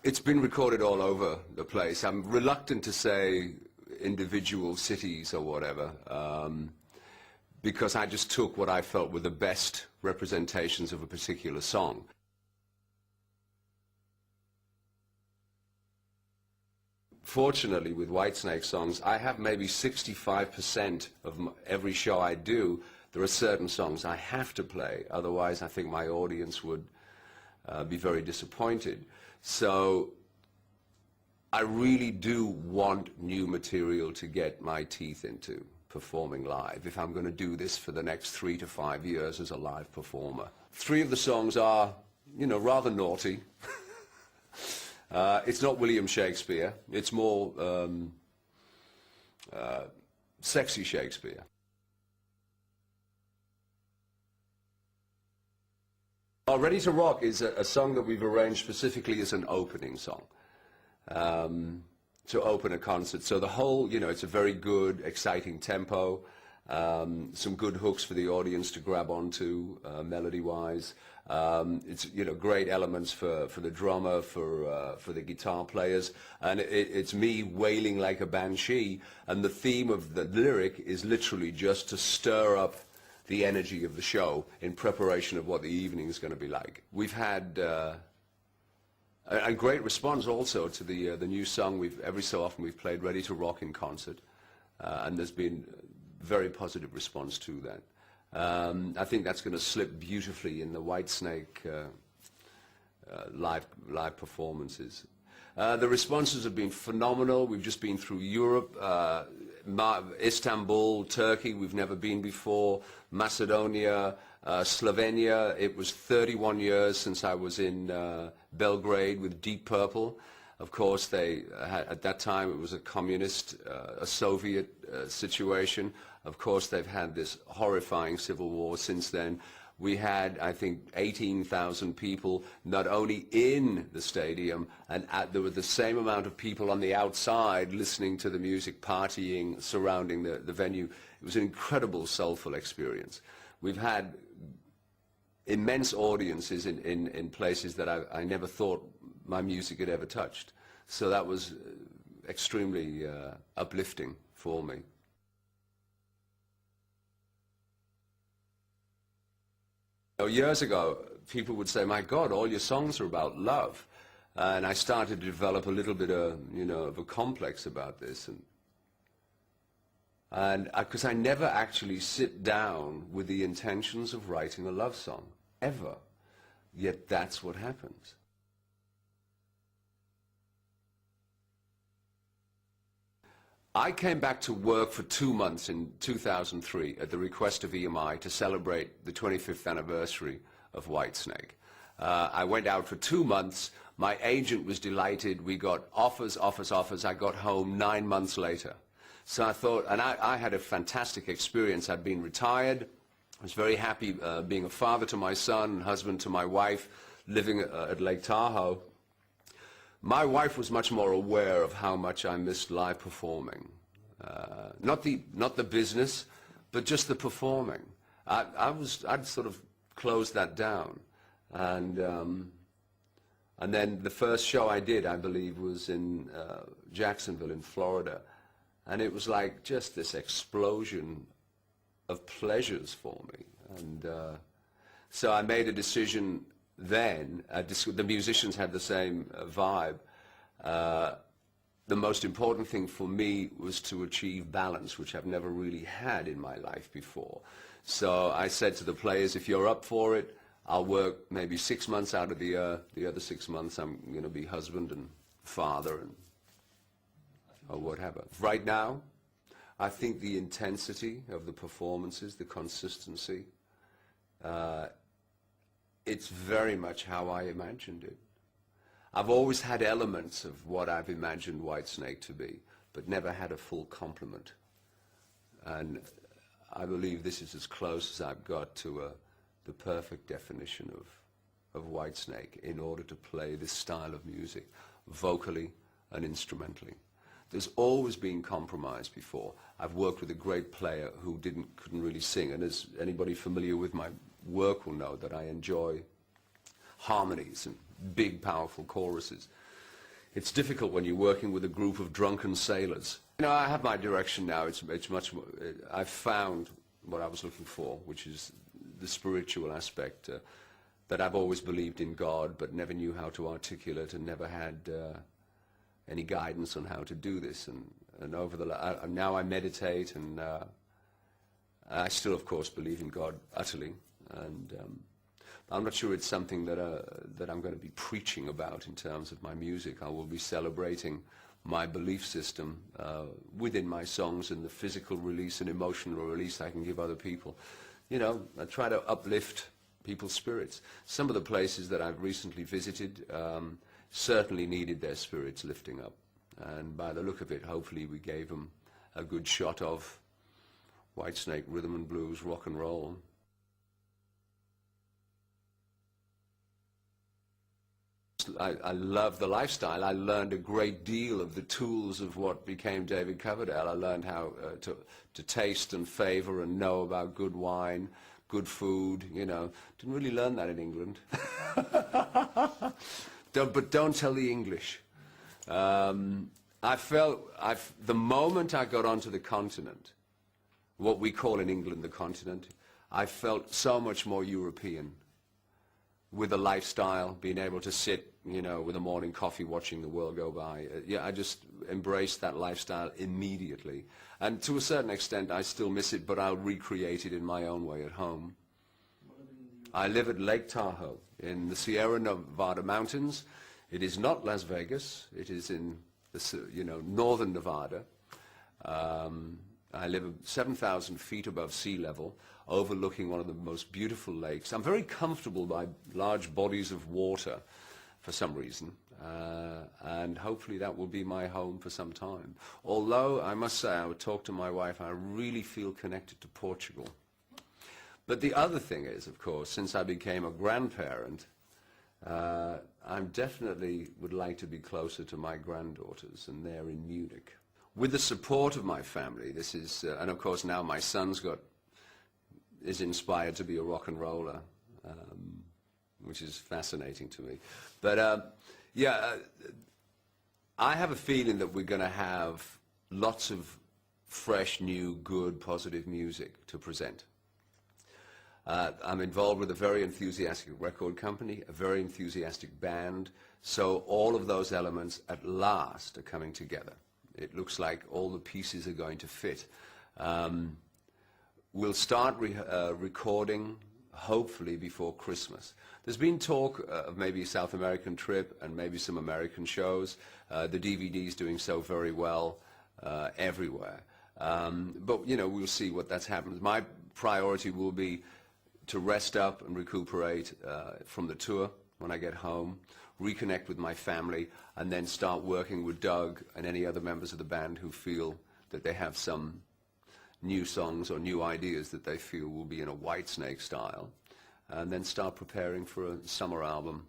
It's been recorded all over the place. I'm reluctant to say individual cities or whatever, because I just took what I felt were the best representations of a particular song. Fortunately, with Whitesnake songs, I have maybe 65% of every show I do. There are certain songs I have to play, otherwise I think my audience would be very disappointed. So I really do want new material to get my teeth into performing live if I'm going to do this for the next 3 to 5 years as a live performer. 3 of the songs are, you know, rather naughty. It's not William Shakespeare. It's more sexy Shakespeare. Ready to Rock is a song that we've arranged specifically as an opening song to open a concert. So the whole, you know, it's a very good, exciting tempo, some good hooks for the audience to grab onto melody-wise. It's, you know, great elements for the drummer, for the guitar players, and it's me wailing like a banshee, and the theme of the lyric is literally just to stir up the energy of the show in preparation of what the evening is going to be like. We've had a great response also to the new song. Every so often we've played Ready to Rock in concert, and there's been very positive response to that. I think that's going to slip beautifully in the Whitesnake live performances. The responses have been phenomenal. We've just been through Europe, Istanbul, Turkey, we've never been before, Macedonia, Slovenia. It was 31 years since I was in Belgrade with Deep Purple. Of course, at that time it was a communist, a Soviet situation. Of course, they've had this horrifying civil war since then. We had, I think, 18,000 people not only in the stadium, and there were the same amount of people on the outside listening to the music, partying, surrounding the venue. It was an incredible, soulful experience. We've had immense audiences in places that I never thought my music had ever touched. So that was extremely uplifting for me. Years ago, people would say, "My God, all your songs are about love," and I started to develop a little bit of, you know, of a complex about this, and because I never actually sit down with the intentions of writing a love song ever, yet that's what happens. I came back to work for 2 months in 2003 at the request of EMI to celebrate the 25th anniversary of Whitesnake. I went out for 2 months. My agent was delighted. We got offers, offers, offers. I got home 9 months later. So I thought, and I had a fantastic experience. I'd been retired. I was very happy being a father to my son, husband to my wife, living at Lake Tahoe. My wife was much more aware of how much I missed live performing. Not the business, but just the performing. I'd sort of closed that down. And then the first show I did, I believe, was in Jacksonville in Florida. And it was like just this explosion of pleasures for me. And so I made a decision then. The musicians had the same vibe. The most important thing for me was to achieve balance, which I've never really had in my life before. So I said to the players, if you're up for it, I'll work maybe 6 months out of the other 6 months I'm going to be husband and father and or whatever. Right now, I think the intensity of the performances, the consistency, it's very much how I imagined it. I've always had elements of what I've imagined Whitesnake to be, but never had a full complement. And I believe this is as close as I've got to the perfect definition of Whitesnake in order to play this style of music, vocally and instrumentally. There's always been compromise before. I've worked with a great player who couldn't really sing, and as anybody familiar with my work will know that I enjoy harmonies and big, powerful choruses. it's difficult when you're working with a group of drunken sailors. You know, I have my direction now. It's much more, I've found what I was looking for, which is the spiritual aspect, that I've always believed in God, but never knew how to articulate and never had any guidance on how to do this. And over now I meditate, and I still, of course, believe in God utterly. And I'm not sure it's something that I'm going to be preaching about in terms of my music. I will be celebrating my belief system within my songs and the physical release and emotional release I can give other people. You know, I try to uplift people's spirits. Some of the places that I've recently visited certainly needed their spirits lifting up. And by the look of it, hopefully we gave them a good shot of Whitesnake, rhythm and blues, rock and roll. I love the lifestyle. I learned a great deal of the tools of what became David Coverdale. I learned how to taste and favor and know about good wine, good food, you know. Didn't really learn that in England. But don't tell the English. I felt, the moment I got onto the continent, what we call in England the continent, I felt so much more European. With a lifestyle, being able to sit, you know, with a morning coffee watching the world go by. Yeah, I just embraced that lifestyle immediately. And to a certain extent, I still miss it, but I'll recreate it in my own way at home. I live at Lake Tahoe in the Sierra Nevada mountains. It is not Las Vegas. It is in, you know, northern Nevada. I live 7,000 feet above sea level, overlooking one of the most beautiful lakes. I'm very comfortable by large bodies of water for some reason, and hopefully that will be my home for some time. Although, I must say, I would talk to my wife, I really feel connected to Portugal. But the other thing is, of course, since I became a grandparent, I definitely would like to be closer to my granddaughters, and they're in Munich. With the support of my family, this is, and of course now my son's is inspired to be a rock and roller, which is fascinating to me. But yeah, I have a feeling that we're going to have lots of fresh, new, good, positive music to present. I'm involved with a very enthusiastic record company, a very enthusiastic band, so all of those elements at last are coming together. It looks like all the pieces are going to fit. We'll start recording, hopefully, before Christmas. There's been talk of maybe a South American trip and maybe some American shows. The DVD's doing so very well everywhere. But, you know, we'll see what that's happened. My priority will be to rest up and recuperate from the tour when I get home, reconnect with my family, and then start working with Doug and any other members of the band who feel that they have some new songs or new ideas that they feel will be in a Whitesnake style, and then start preparing for a summer album.